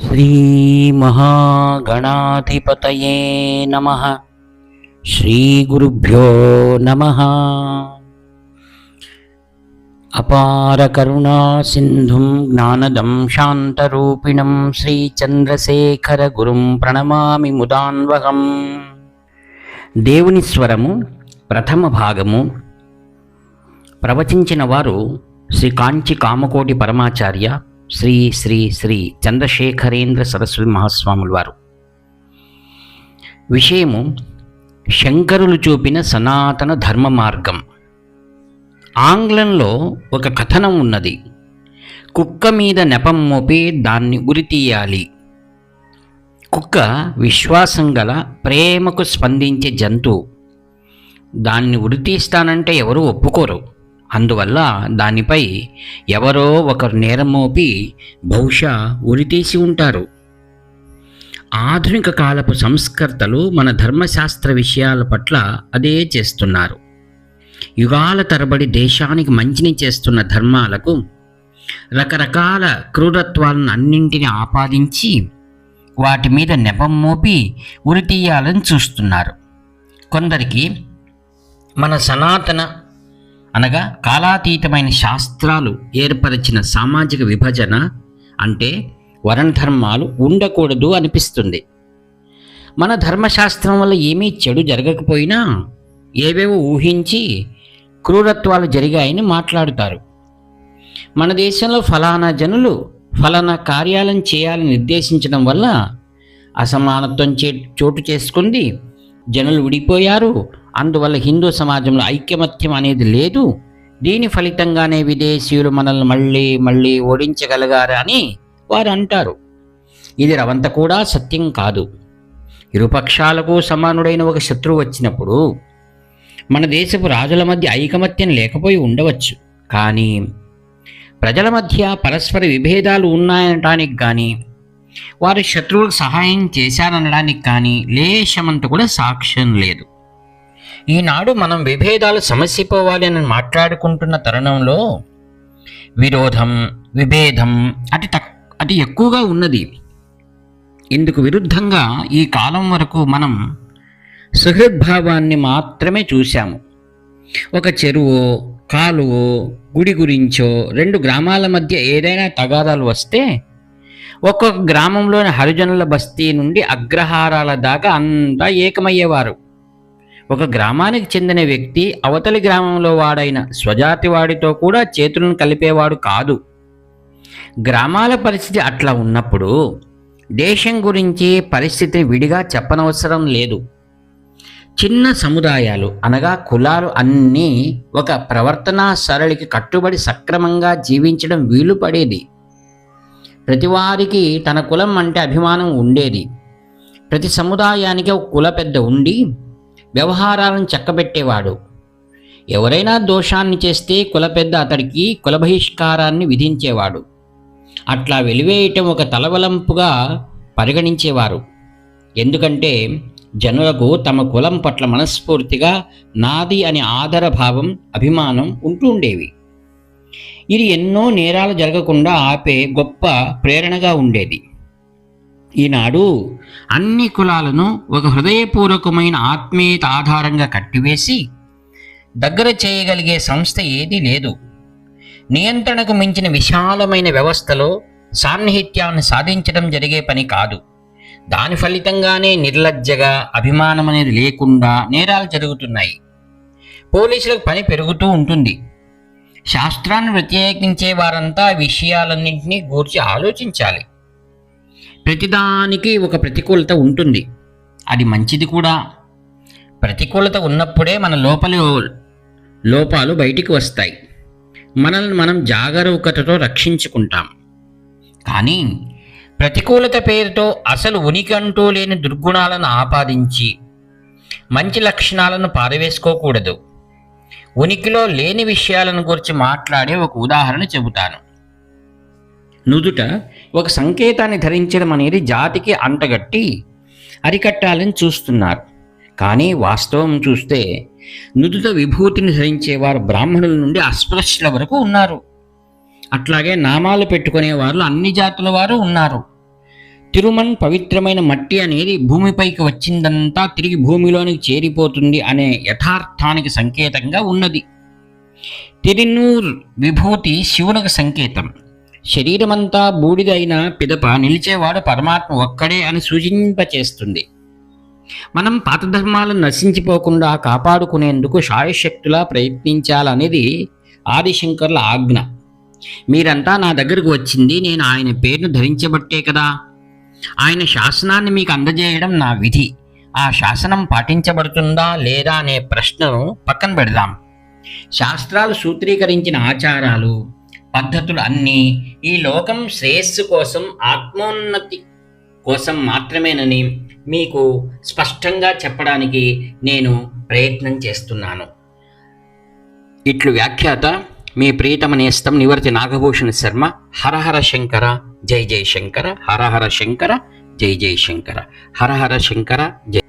శ్రీమహాగణాధిపతయే నమః. శ్రీగురుభ్యో నమః. అపార కరుణా సింధుం జ్ఞానదం శాంతరూపిణం శ్రీచంద్రశేఖర గురుం ప్రణమామి ముదాన్వహం. దేవుని స్వరము ప్రథమ భాగము. ప్రవచించిన వారు శ్రీ కాంచి కామకోటి పరమాచార్య శ్రీ శ్రీ శ్రీ చంద్రశేఖరేంద్ర సరస్వతి మహాస్వాముల వారు. విషయము శంకరులు చూపిన సనాతన ధర్మ మార్గం. ఆంగ్లంలో ఒక కథనం ఉన్నది. కుక్క మీద నెపం మోపి దాన్ని ఉరితీయాలి. కుక్క విశ్వాసం గల ప్రేమకు స్పందించే జంతువు. దాన్ని ఉరితీస్తానంటే ఎవరూ ఒప్పుకోరు. అందువల్ల దానిపై ఎవరో ఒకరు నేరం మోపి బహుశా ఉరితీసి ఉంటారు. ఆధునిక కాలపు సంస్కర్తలు మన ధర్మశాస్త్ర విషయాల పట్ల అదే చేస్తున్నారు. యుగాల తరబడి దేశానికి మంచిని చేస్తున్న ధర్మాలకు రకరకాల క్రూరత్వాలను అన్నింటినీ ఆపాదించి వాటి మీద నెపం మోపి ఉరితీయాలని చూస్తున్నారు. కొందరికి మన సనాతన అనగా కాలాతీతమైన శాస్త్రాలు ఏర్పరిచిన సామాజిక విభజన అంటే వర్ణధర్మాలు ఉండకూడదు అనిపిస్తుంది. మన ధర్మశాస్త్రం వల్ల ఏమీ చెడు జరగకపోయినా ఏవేవో ఊహించి క్రూరత్వాలు జరిగాయని మాట్లాడుతారు. మన దేశంలో ఫలానా జనులు ఫలానా కార్యాలను చేయాలని నిర్దేశించడం వల్ల అసమానత్వం చోటు చేసుకుంది. జనులు విడిపోయారు. అందువల్ల హిందూ సమాజంలో ఐకమత్యం అనేది లేదు. దీని ఫలితంగానే విదేశీయులు మనల్ని మళ్ళీ మళ్ళీ ఓడించగలిగారు అని వారు అంటారు. ఇది రవంత కూడా సత్యం కాదు. ఇరుపక్షాలకు సమానుడైన ఒక శత్రువు వచ్చినప్పుడు మన దేశపు రాజుల మధ్య ఐకమత్యం లేకపోయి ఉండవచ్చు. కానీ ప్రజల మధ్య పరస్పర విభేదాలు ఉన్నాయనడానికి కానీ వారి శత్రువులకు సహాయం చేశారనడానికి కానీ లేశమంత కూడా సాక్ష్యం లేదు. ఈనాడు మనం విభేదాలు సమసిపోవాలి అని మాట్లాడుకుంటున్న తరుణంలో విరోధం విభేదం అతి ఎక్కువగా ఉన్నది. ఇందుకు విరుద్ధంగా ఈ కాలం వరకు మనం సుహృద్భావాన్ని మాత్రమే చూశాము. ఒక చెరువో కాలువో గుడి గురించో రెండు గ్రామాల మధ్య ఏదైనా తగాదాలు వస్తే ఒక్కొక్క గ్రామంలోని హరిజనుల బస్తీ నుండి అగ్రహారాల దాకా అంతా ఏకమయ్యేవారు. ఒక గ్రామానికి చెందిన వ్యక్తి అవతలి గ్రామంలో వాడైన స్వజాతి వాడితో కూడా చేతులను కలిపేవాడు కాదు. గ్రామాల పరిస్థితి అట్లా ఉన్నప్పుడు దేశం గురించి పరిస్థితిని విడిగా చెప్పనవసరం లేదు. చిన్న సముదాయాలు అనగా కులాలు అన్నీ ఒక ప్రవర్తనా సరళికి కట్టుబడి సక్రమంగా జీవించడం వీలు పడేది. ప్రతివారికి తన కులం అంటే అభిమానం ఉండేది. ప్రతి సముదాయానికి ఒక కుల పెద్ద ఉండి వ్యవహారాలను చక్కబెట్టేవాడు. ఎవరైనా దోషాన్ని చేస్తే కుల పెద్ద అతడికి కుల బహిష్కారాన్ని విధించేవాడు. అట్లా వెలివేయటం ఒక తలవలంపుగా పరిగణించేవారు. ఎందుకంటే జనులకు తమ కులం పట్ల మనస్ఫూర్తిగా నాది అనే ఆదరభావం అభిమానం ఉంటూ ఉండేవి. ఇది ఎన్నో నేరాలు జరగకుండా ఆపే గొప్ప ప్రేరణగా ఉండేది. ఈనాడు అన్ని కులాలను ఒక హృదయపూర్వకమైన ఆత్మీయత ఆధారంగా కట్టివేసి దగ్గర చేయగలిగే సంస్థ ఏదీ లేదు. నియంత్రణకు మించిన విశాలమైన వ్యవస్థలో సాన్నిహిత్యాన్ని సాధించడం జరిగే పని కాదు. దాని ఫలితంగానే నిర్లజ్జగా అభిమానం అనేది లేకుండా నేరాలు జరుగుతున్నాయి. పోలీసులకు పని పెరుగుతూ ఉంటుంది. శాస్త్రాన్ని వ్యతిరేకించే వారంతా విషయాలన్నింటినీ గూర్చి ఆలోచించాలి. ప్రతిదానికి ఒక ప్రతికూలత ఉంటుంది. అది మంచిది కూడా. ప్రతికూలత ఉన్నప్పుడే మన లోపాలు బయటికి వస్తాయి. మనల్ని మనం జాగరూకతతో రక్షించుకుంటాం. కానీ ప్రతికూలత పేరుతో అసలు ఉనికి అంటూ లేని దుర్గుణాలను ఆపాదించి మంచి లక్షణాలను పారవేసుకోకూడదు. ఉనికిలో లేని విషయాలను గురించి మాట్లాడే ఒక ఉదాహరణ చెబుతాను. నుదుట ఒక సంకేతాన్ని ధరించడం అనేది జాతికి అంటగట్టి అరికట్టాలని చూస్తున్నారు. కానీ వాస్తవం చూస్తే నుదుట విభూతిని ధరించేవారు బ్రాహ్మణుల నుండి అస్పృశ్యుల వరకు ఉన్నారు. అట్లాగే నామాలు పెట్టుకునే వారు అన్ని జాతుల వారు ఉన్నారు. తిరుమన్ పవిత్రమైన మట్టి అనేది భూమిపైకి వచ్చిందంతా తిరిగి భూమిలోనికి చేరిపోతుంది అనే యథార్థానికి సంకేతంగా ఉన్నది. తిరునూర్ విభూతి శివునికి సంకేతం. శరీరమంతా బూడిదైన పిదప నిలిచేవాడు పరమాత్మ ఒక్కడే అని సూచింపచేస్తుంది. మనం పాత ధర్మాలను నశించిపోకుండా కాపాడుకునేందుకు శాయశక్తులా ప్రయత్నించాలనేది ఆదిశంకర్ల ఆజ్ఞ. మీరంతా నా దగ్గరకు వచ్చింది నేను ఆయన పేరును ధరించబట్టే కదా. ఆయన శాసనాన్ని మీకు అందజేయడం నా విధి. ఆ శాసనం పాటించబడుతుందా లేదా అనే ప్రశ్నను పక్కన పెడదాం. శాస్త్రాలు సూత్రీకరించిన ఆచారాలు, పద్ధతులు అన్నీ ఈ లోకం శ్రేయస్సు కోసం, ఆత్మోన్నతి కోసం మాత్రమేనని మీకు స్పష్టంగా చెప్పడానికి నేను ప్రయత్నం చేస్తున్నాను. ఇట్లు వ్యాఖ్యాత మీ ప్రియతమ నేస్తం నివర్తి నాగభూషణ శర్మ. హరహర శంకర జై జై శంకర. హరహర శంకర జై జై శంకర. హరహర శంకర జై.